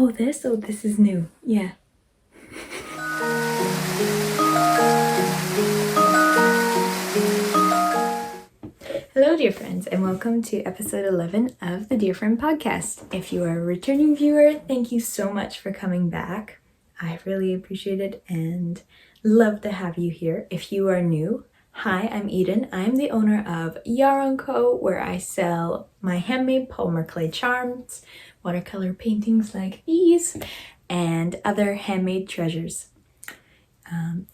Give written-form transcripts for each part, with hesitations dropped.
Oh, this? Oh, this is new. Yeah. Hello, dear friends, and welcome to episode 11 of the Dear Friend Podcast. If you are a returning viewer, thank you so much for coming back. I really appreciate it and love to have you here. If you are new, hi, I'm Eden. I'm the owner of Yarn Co., where I sell my handmade polymer clay charms, watercolor paintings like these, and other handmade treasures.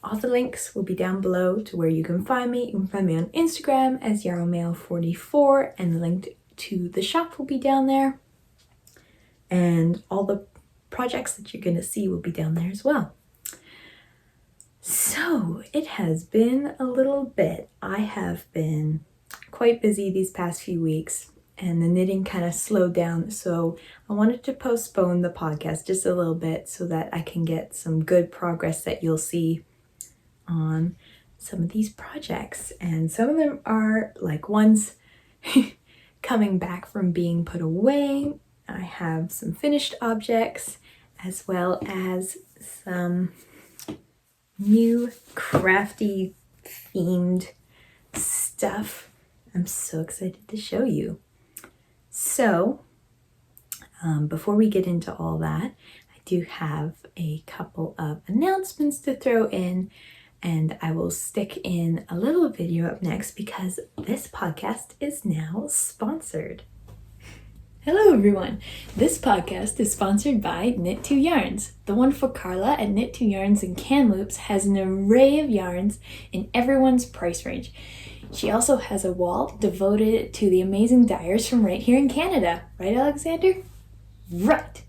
All the links will be down below to where you can find me. You can find me on Instagram as YarrowMail44, and the link to the shop will be down there. And all the projects that you're going to see will be down there as well. So, it has been a little bit. I have been quite busy these past few weeks, and the knitting kind of slowed down, so I wanted to postpone the podcast just a little bit so that I can get some good progress that you'll see on some of these projects. And some of them are like ones coming back from being put away. I have some finished objects as well as some new crafty themed stuff I'm so excited to show you. So, before we get into all that, I do have a couple of announcements to throw in, and I will stick in a little video up next because this podcast is now sponsored. Hello everyone! This podcast is sponsored by Knit2 Yarns. The wonderful Carla at Knit2 Yarns and Kamloops has an array of yarns in everyone's price range. She also has a wall devoted to the amazing dyers from right here in Canada. Right, Alexandre? Right!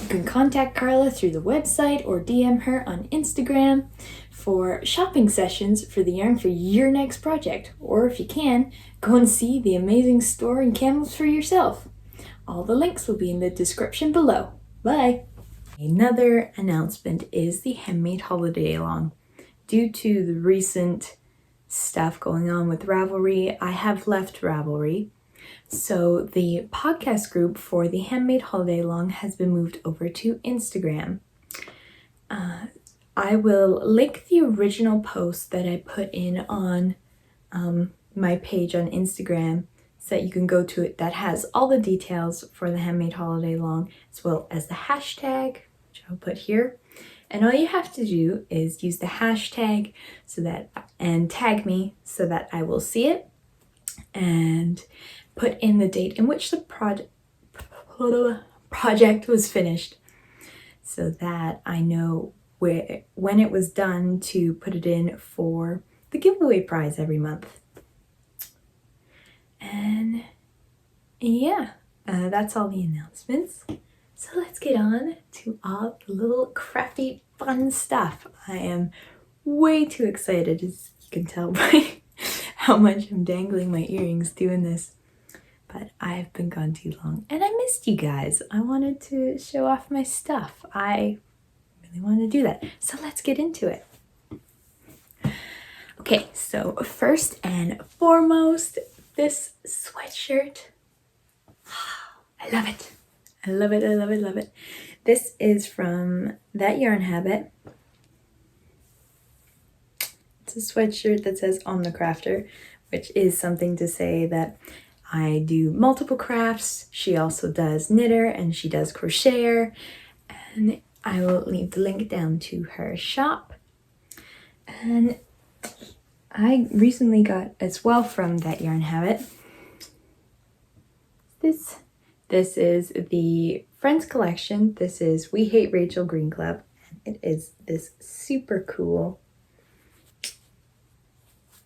You can contact Carla through the website or DM her on Instagram for shopping sessions for the yarn for your next project. Or if you can, go and see the amazing store in Kamloops for yourself. All the links will be in the description below. Bye! Another announcement is the Handmade Holiday Along. Due to the recent stuff going on with Ravelry, I have left Ravelry. So the podcast group for the Handmade Holiday Along has been moved over to Instagram. I will link the original post that I put in on my page on Instagram so that you can go to it. That has all the details for the Handmade Holiday Long, as well as the hashtag, which I'll put here. And all you have to do is use the hashtag and tag me so that I will see it, and put in the date in which the project was finished so that I know when it was done to put it in for the giveaway prize every month. And yeah, that's all the announcements. So let's get on to all the little crafty fun stuff. I am way too excited, as you can tell by how much I'm dangling my earrings doing this. But I've been gone too long and I missed you guys. I wanted to show off my stuff. I really want to do that. So let's get into it. Okay, so first and foremost, this sweatshirt. I love it. I love it, I love it, love it. This is from That Yarn Habit. It's a sweatshirt that says I'm the Crafter, which is something to say that I do multiple crafts. She also does knitter and she does crocheter. And I will leave the link down to her shop. And I recently got as well from That Yarn Habit This is the Friends collection. This is We Hate Rachel Green Club. And it is this super cool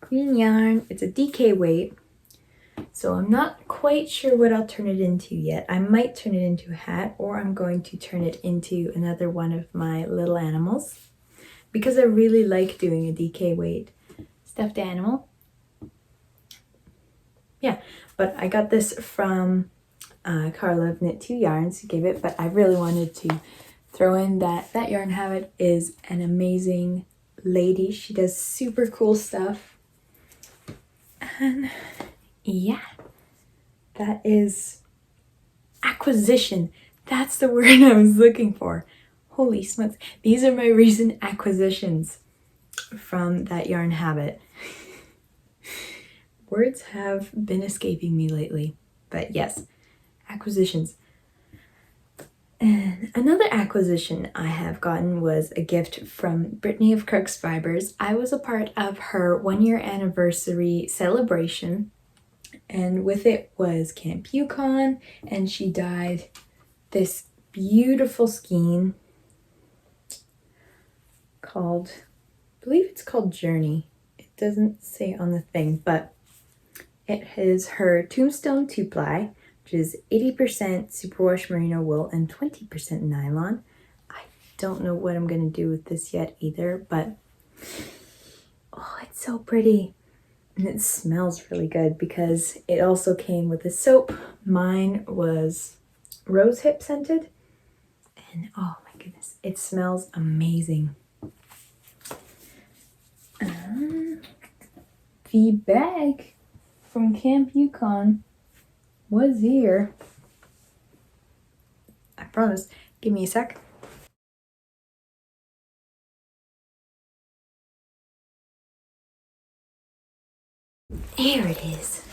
green yarn. It's a DK weight. So I'm not quite sure what I'll turn it into yet. I might turn it into a hat, or I'm going to turn it into another one of my little animals, because I really like doing a DK weight stuffed animal. Yeah, but I got this from Carla of Knit2 Yarns, who gave it, but I really wanted to throw in that Yarn Habit is an amazing lady. She does super cool stuff. And yeah, that is acquisition That's the word I was looking for. Holy smokes. These are my recent acquisitions from that yarn habit. Words have been escaping me lately, but yes, acquisitions. And another acquisition I have gotten was a gift from Brittany of Crux Fibres. I was a part of her 1-year anniversary celebration, and with it was Kamp Yukon, and she dyed this beautiful skein called, I believe it's called Journey. It doesn't say on the thing, but it is her Tombstone 2-ply, which is 80% superwash merino wool and 20% nylon. I don't know what I'm going to do with this yet either, but oh, it's so pretty. And it smells really good because it also came with a soap. Mine was rose hip scented. And oh my goodness, it smells amazing. The bag from Kamp Yukon was here. I promise. Give me a sec. Here it is.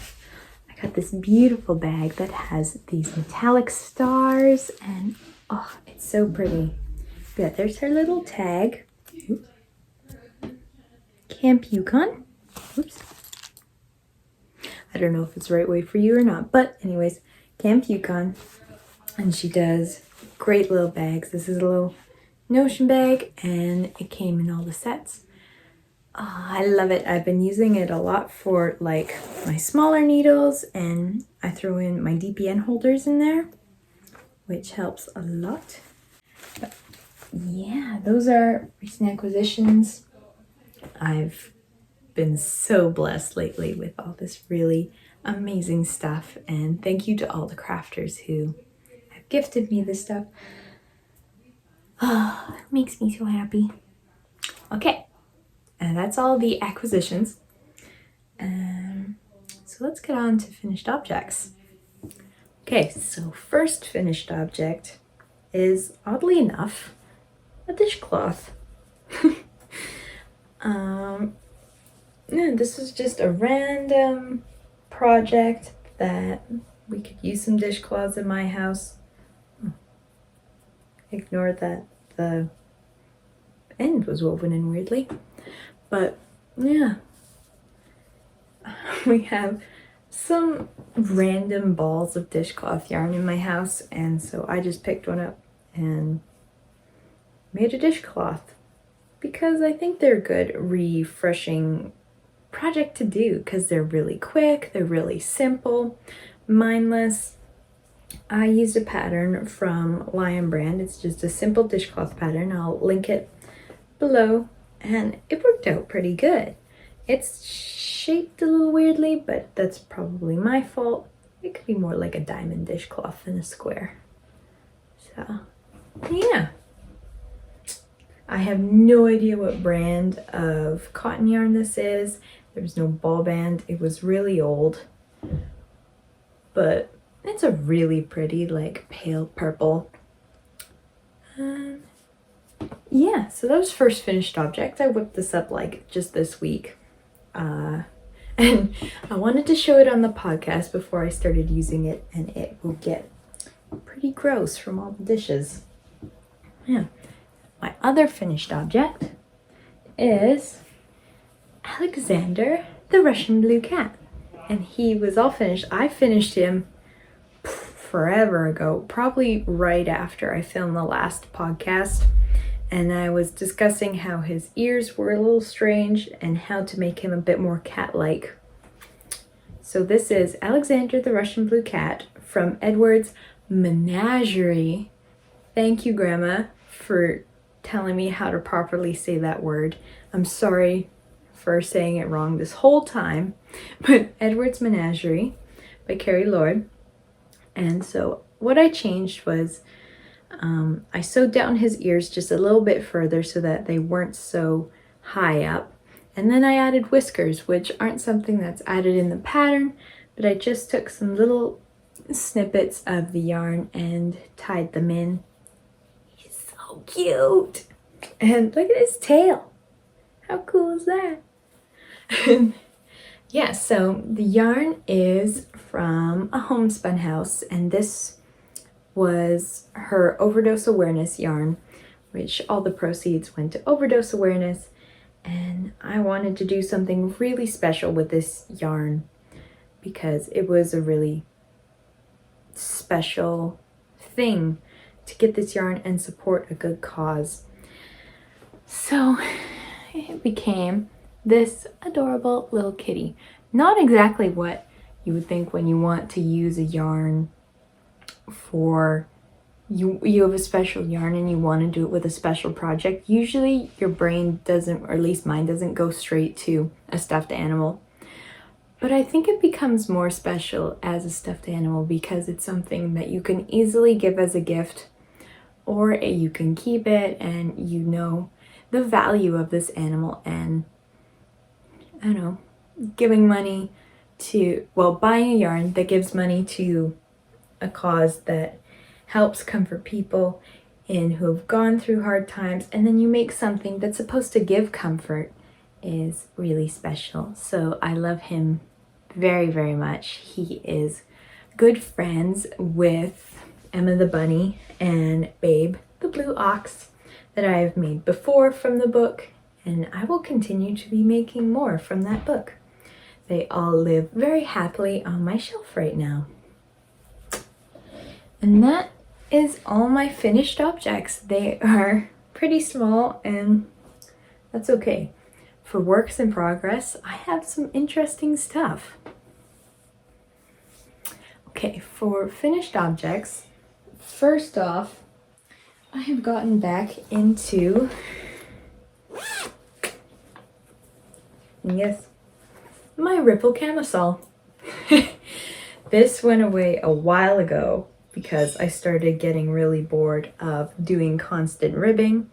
I got this beautiful bag that has these metallic stars and oh, it's so pretty. Yeah, there's her little tag. Oops. Kamp Yukon. Oops. I don't know if it's the right way for you or not, but anyways, Kamp Yukon. And she does great little bags. This is a little Notion bag and it came in all the sets. Oh, I love it. I've been using it a lot for like my smaller needles, and I throw in my DPN holders in there, which helps a lot. But yeah, those are recent acquisitions. I've been so blessed lately with all this really amazing stuff, and thank you to all the crafters who have gifted me this stuff. Oh, it makes me so happy. Okay. And that's all the acquisitions. So let's get on to finished objects. Okay, so first finished object is, oddly enough, a dishcloth. Yeah, this is just a random project that we could use some dishcloths in my house. Ignore that the end was woven in weirdly. But yeah, we have some random balls of dishcloth yarn in my house, and so I just picked one up and made a dishcloth because I think they're a good refreshing project to do because they're really quick, they're really simple, mindless. I used a pattern from Lion Brand. It's just a simple dishcloth pattern. I'll link it below. And it worked out pretty good. It's shaped a little weirdly, but that's probably my fault. It could be more like a diamond dishcloth than a square. So, yeah. I have no idea what brand of cotton yarn this is. There's no ball band. It was really old. But it's a really pretty, like, pale purple. Yeah, so that was first finished object. I whipped this up like just this week. And I wanted to show it on the podcast before I started using it, and it will get pretty gross from all the dishes. Yeah. My other finished object is Alexandre, the Russian blue cat. And he was all finished. I finished him forever ago, probably right after I filmed the last podcast. And I was discussing how his ears were a little strange and how to make him a bit more cat-like. So this is Alexandre the Russian Blue Cat from Edward's Menagerie. Thank you, Grandma, for telling me how to properly say that word. I'm sorry for saying it wrong this whole time. But Edward's Menagerie by Carrie Lord. And so what I changed was I sewed down his ears just a little bit further so that they weren't so high up. And then I added whiskers, which aren't something that's added in the pattern, but I just took some little snippets of the yarn and tied them in. He's so cute. And look at his tail. How cool is that? Yeah, so the yarn is from a homespun house, and this was her overdose awareness yarn, which all the proceeds went to overdose awareness. And I wanted to do something really special with this yarn because it was a really special thing to get this yarn and support a good cause. So it became this adorable little kitty. Not exactly what you would think when you want to use a yarn for you have a special yarn and you want to do it with a special project. Usually your brain doesn't, or at least mine doesn't, go straight to a stuffed animal. But I think it becomes more special as a stuffed animal because it's something that you can easily give as a gift, or you can keep it and you know the value of this animal. And I don't know, giving money to, well, buying a yarn that gives money to a cause that helps comfort people who have gone through hard times, and then you make something that's supposed to give comfort, is really special. So I love him very, very much. He is good friends with Emma the bunny and Babe the blue ox that I have made before from the book, and I will continue to be making more from that book. They all live very happily on my shelf right now. And that is all my finished objects. They are pretty small, and that's okay. For works in progress, I have some interesting stuff. Okay, for finished objects, first off, I have gotten back into, yes, my ripple camisole. This went away a while ago because I started getting really bored of doing constant ribbing,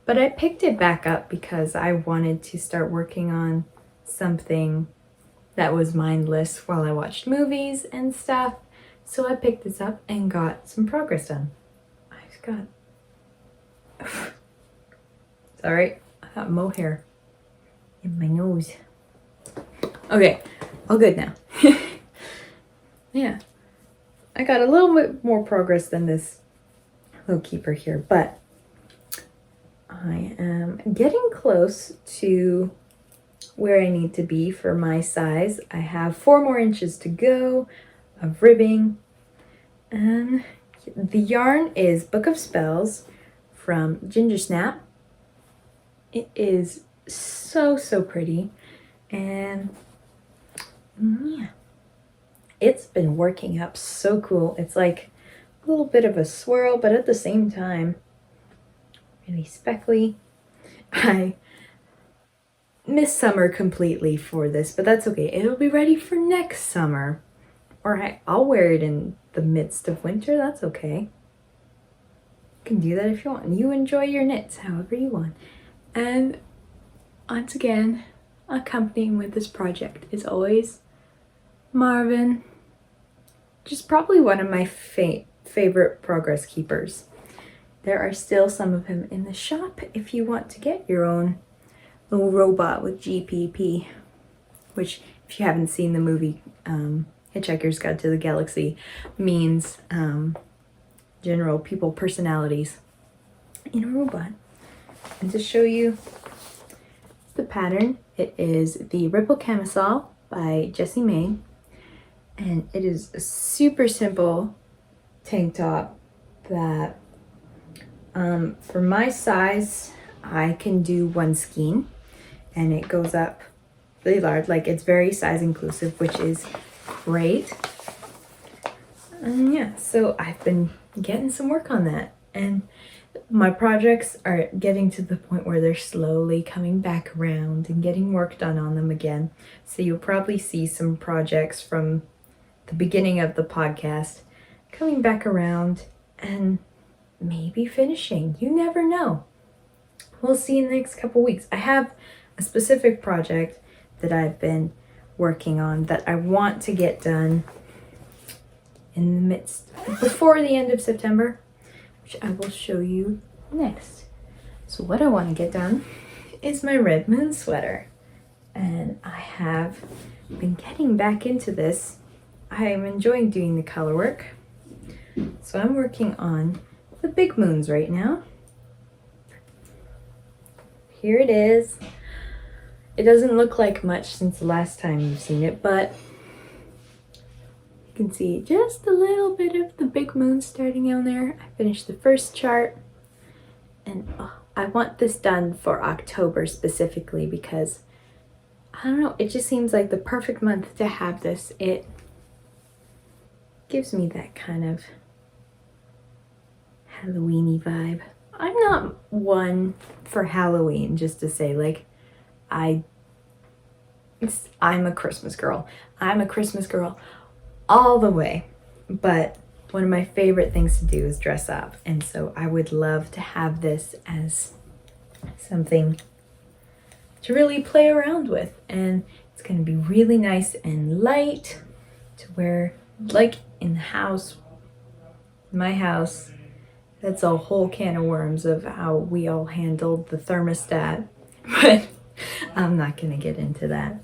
but I picked it back up because I wanted to start working on something that was mindless while I watched movies and stuff. So I picked this up and got some progress done. I've got, sorry, I got mohair in my nose. Okay, all good now. Yeah. I got a little bit more progress than this little keeper here, but I am getting close to where I need to be for my size. I have 4 more inches to go of ribbing, and the yarn is Book of Spells from Ginger Snap. It is so pretty, and yeah. It's been working up so cool. It's like a little bit of a swirl, but at the same time, really speckly. I missed summer completely for this, but that's okay. It'll be ready for next summer. Or I'll wear it in the midst of winter. That's okay. You can do that if you want. You enjoy your knits however you want. And once again, accompanying with this project is always Marvin, just probably one of my favorite progress keepers. There are still some of him in the shop if you want to get your own little robot with GPP, which, if you haven't seen the movie Hitchhiker's Guide to the Galaxy, means general people personalities in a robot. And to show you the pattern, it is the Ripple Camisole by Jessie May. And it is a super simple tank top that for my size, I can do one skein, and it goes up really large. Like, it's very size inclusive, which is great. And yeah, so I've been getting some work on that, and my projects are getting to the point where they're slowly coming back around and getting work done on them again. So you'll probably see some projects from the beginning of the podcast coming back around and maybe finishing. You never know. We'll see in the next couple weeks. I have a specific project that I've been working on that I want to get done in the midst, before the end of September, which I will show you next. So what I want to get done is my red moon sweater. And I have been getting back into this. I am enjoying doing the color work. So I'm working on the big moons right now. Here it is. It doesn't look like much since the last time you've seen it, but you can see just a little bit of the big moon starting down there. I finished the first chart, and I want this done for October specifically because, I don't know, it just seems like the perfect month to have this. It gives me that kind of Halloween-y vibe. I'm not one for Halloween, just to say, like, I'm a Christmas girl. I'm a Christmas girl all the way. But one of my favorite things to do is dress up. And so I would love to have this as something to really play around with. And it's going to be really nice and light to wear, like in the house, my house. That's a whole can of worms of how we all handled the thermostat, but I'm not gonna get into that.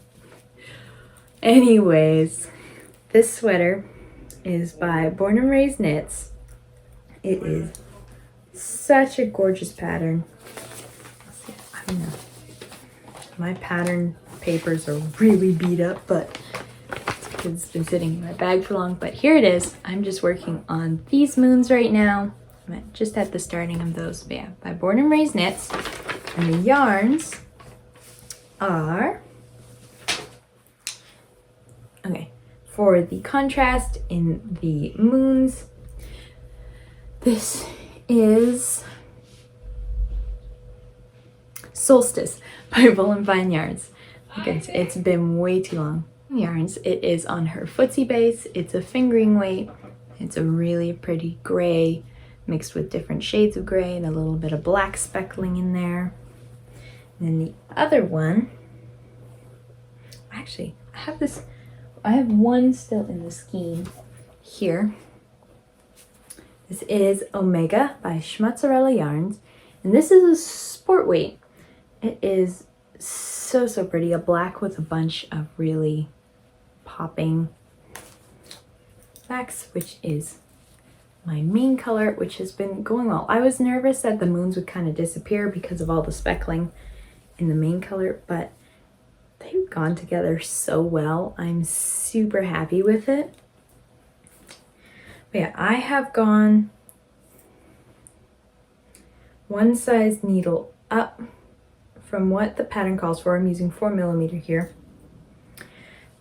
Anyways, this sweater is by Born and Raised Knits. It is such a gorgeous pattern. I don't know. My pattern papers are really beat up, but it's because it's been sitting in my bag for long. But here it is. I'm just working on these moons right now. I'm just at the starting of those. But yeah, by Born and Raised Knits. And the yarns are, okay, for the contrast in the moons, this is Solstice by Wool and Vine Yarns. Okay, it's been way too long. Yarns, it is on her footsie base. It's a fingering weight. It's a really pretty gray mixed with different shades of gray and a little bit of black speckling in there. And then the other one, actually, I have one still in the skein here. This is Omega by Schmozzarella Yarns, and this is a sport weight. It is so pretty, a black with a bunch of really popping flax, which is my main color, which has been going well. I was nervous that the moons would kind of disappear because of all the speckling in the main color, but they've gone together so well. I'm super happy with it. But yeah, I have gone one size needle up from what the pattern calls for. I'm using 4mm here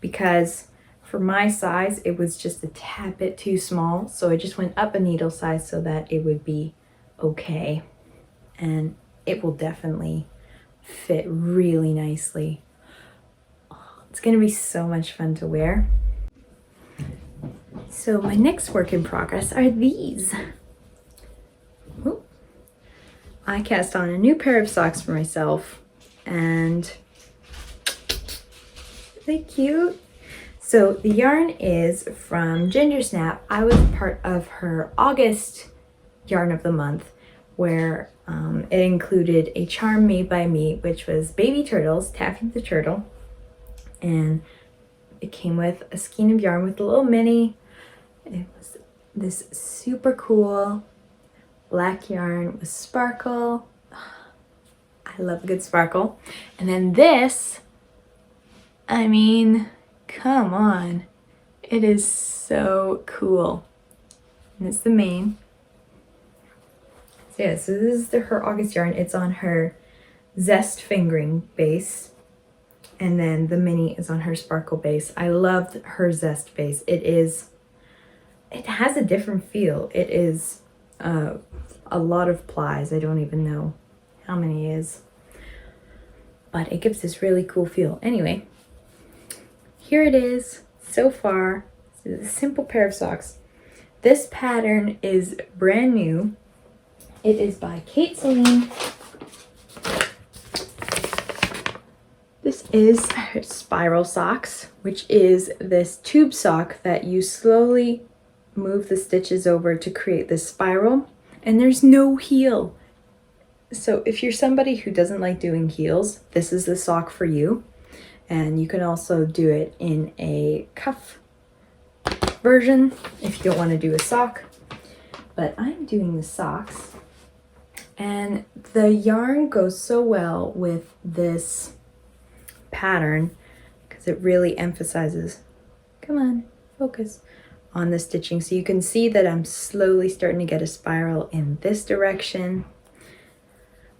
because for my size, it was just a tad bit too small. So I just went up a needle size so that it would be okay. And it will definitely fit really nicely. Oh, it's gonna be so much fun to wear. So my next work in progress are these. Ooh. I cast on a new pair of socks for myself, and they're cute. So the yarn is from Ginger Snap. I was part of her August yarn of the month, where it included a charm made by me, which was baby turtles, Taffy the turtle, and it came with a skein of yarn with a little mini. It was this super cool black yarn with sparkle. I love a good sparkle. And then this, I mean, come on, it is so cool. And it's the mane. So yeah, so this is her August yarn. It's on her Zest fingering base, and then the mini is on her sparkle base. I loved her Zest base. It has a different feel. It is a lot of plies. I don't even know how many it is, but it gives this really cool feel. Anyway, here it is so far. It's a simple pair of socks. This pattern is brand new. It is by Kate Celine. This is her spiral socks, which is this tube sock that you slowly move the stitches over to create this spiral, and there's no heel. So if you're somebody who doesn't like doing heels, this is the sock for you. And you can also do it in a cuff version if you don't want to do a sock. But I'm doing the socks, and the yarn goes so well with this pattern because it really emphasizes, come on, focus, on the stitching. So you can see that I'm slowly starting to get a spiral in this direction.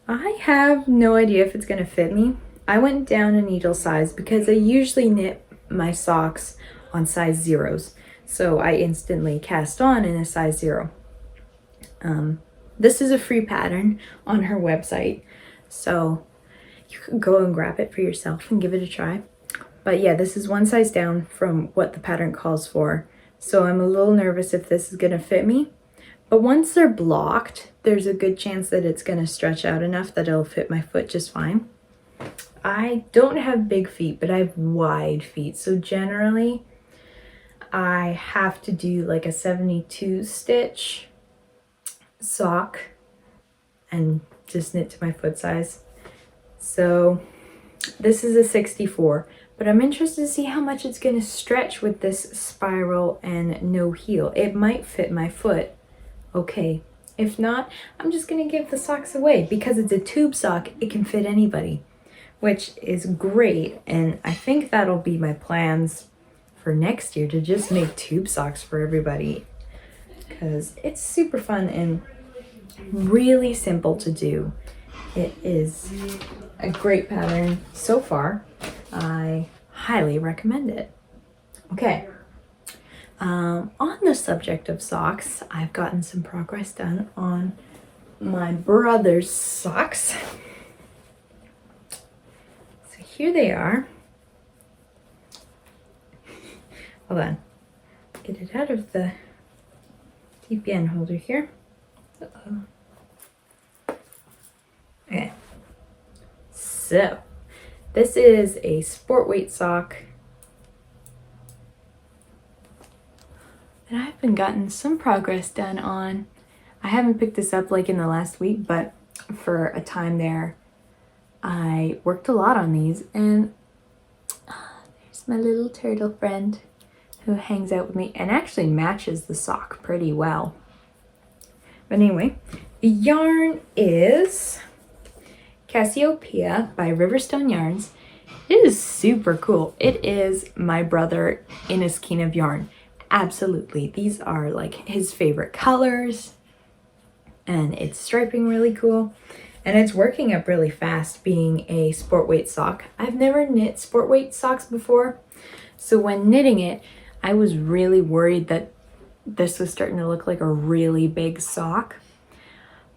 I have no idea if it's going to fit me. I went down a needle size because I usually knit my socks on size zeros. So I instantly cast on in a size 0. This is a free pattern on her website, so you can go and grab it for yourself and give it a try. But yeah, this is one size down from what the pattern calls for. So I'm a little nervous if this is going to fit me. But once they're blocked, there's a good chance that it's going to stretch out enough that it'll fit my foot just fine. I don't have big feet, but I have wide feet. So generally, I have to do like a 72 stitch sock and just knit to my foot size. So this is a 64, but I'm interested to see how much it's going to stretch with this spiral and no heel. It might fit my foot. Okay. If not, I'm just going to give the socks away because it's a tube sock. It can fit anybody, which is great. And I think that'll be my plans for next year, to just make tube socks for everybody, because it's super fun and really simple to do. It is a great pattern so far. I highly recommend it. Okay. On the subject of socks, I've gotten some progress done on my brother's socks. So here they are. Hold on. Get it out of the TPN holder here. Okay. So, this is a sport weight sock. And I've been gotten some progress done on. I haven't picked this up like in the last week, but for a time there, I worked a lot on these. And there's my little turtle friend who hangs out with me and actually matches the sock pretty well. But anyway, the yarn is Cassiopeia by Riverstone Yarns. It is super cool. It is my brother in a skein of yarn. Absolutely. These are like his favorite colors, and it's striping really cool. And it's working up really fast being a sport weight sock. I've never knit sport weight socks before. So when knitting it, I was really worried that this was starting to look like a really big sock.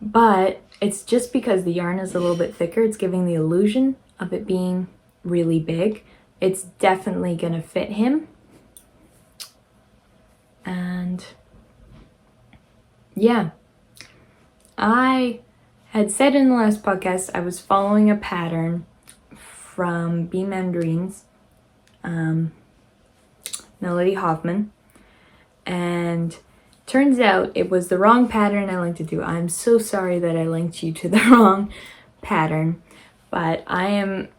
But it's just because the yarn is a little bit thicker, it's giving the illusion of it being really big. It's definitely going to fit him. And yeah, I had said in the last podcast I was following a pattern from Beam Mandarins, Melody Hoffman, and turns out it was the wrong pattern I linked it to. I'm so sorry that I linked you to the wrong pattern, but I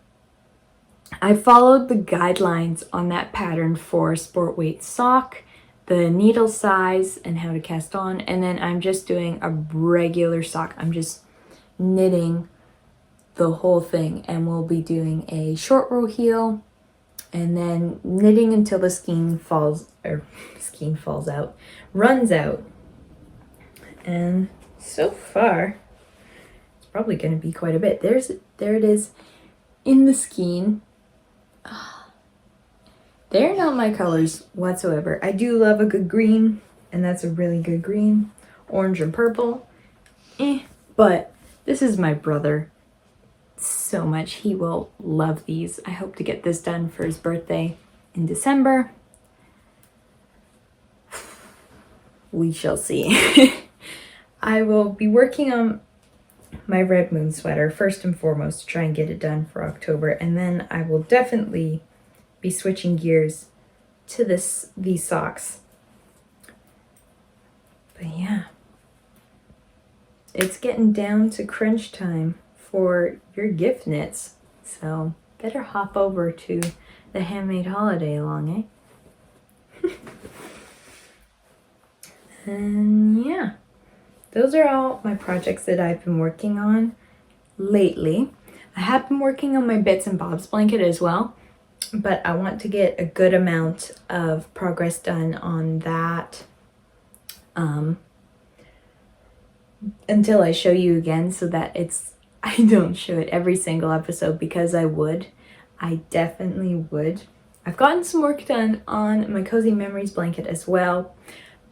followed the guidelines on that pattern for sport weight sock, the needle size and how to cast on, and then I'm just doing a regular sock. I'm just knitting the whole thing, and we'll be doing a short row heel and then knitting until the runs out. And so far, it's probably going to be quite a bit. There it is in the skein. They're not my colors whatsoever. I do love a good green, and that's a really good green. Orange and purple, but this is my brother so much. He will love these. I hope to get this done for his birthday in December. We shall see. I will be working on my Red Moon sweater first and foremost to try and get it done for October, and then I will definitely be switching gears to these socks. But yeah, it's getting down to crunch time for your gift knits. So better hop over to the handmade holiday along, eh? And yeah, those are all my projects that I've been working on lately. I have been working on my bits and bobs blanket as well, but I want to get a good amount of progress done on that until I show you again, so that I don't show it every single episode, because I definitely would. I've gotten some work done on my Cozy Memories blanket as well,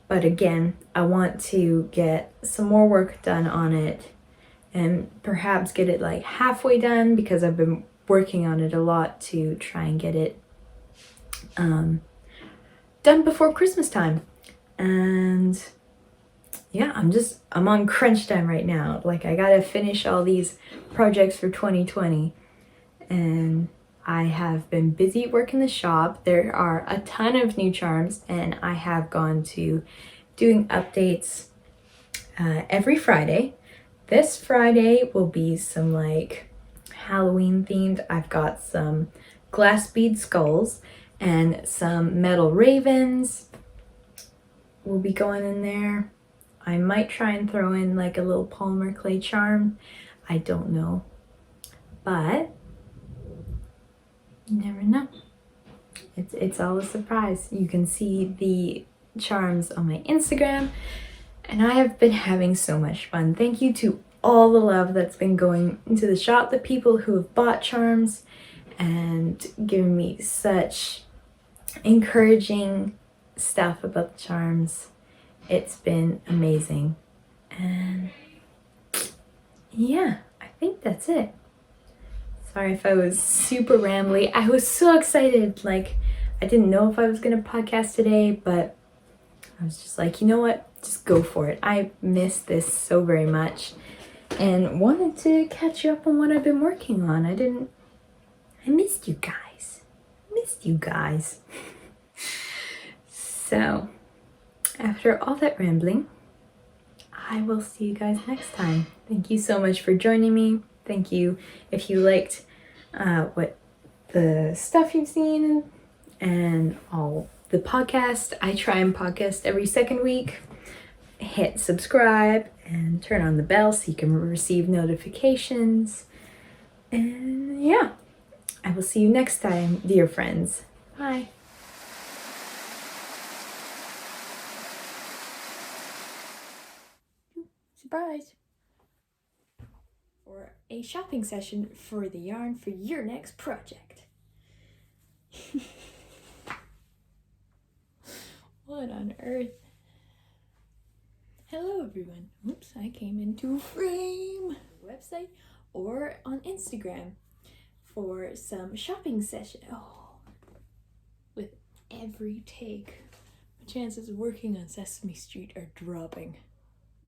but again, I want to get some more work done on it and perhaps get it like halfway done, because I've been working on it a lot to try and get it done before Christmas time. And yeah, I'm on crunch time right now. Like, I gotta finish all these projects for 2020, and I have been busy working the shop. There are a ton of new charms, and I have gone to doing updates every Friday. This Friday will be some like Halloween themed. I've got some glass bead skulls and some metal ravens will be going in there. I might try and throw in like a little polymer clay charm. I don't know, but you never know. It's all a surprise. You can see the charms on my Instagram, and I have been having so much fun. Thank you to all the love that's been going into the shop, the people who have bought charms and given me such encouraging stuff about the charms. It's been amazing. And yeah, I think that's it. Sorry if I was super rambly. I was so excited. Like, I didn't know if I was gonna podcast today, but I was just like, you know what? Just go for it. I miss this so very much and wanted to catch you up on what I've been working on. I missed you guys. So, after all that rambling, I will see you guys next time. Thank you so much for joining me. Thank you if you liked what the stuff you've seen and all the podcast. I try and podcast every second week. Hit subscribe and turn on the bell so you can receive notifications. And yeah, I will see you next time, dear friends. Bye. Surprise! For a shopping session for the yarn for your next project. What on earth? Hello everyone. Oops, I came into frame. Website or on Instagram for some shopping session. Oh, with every take, my chances of working on Sesame Street are dropping.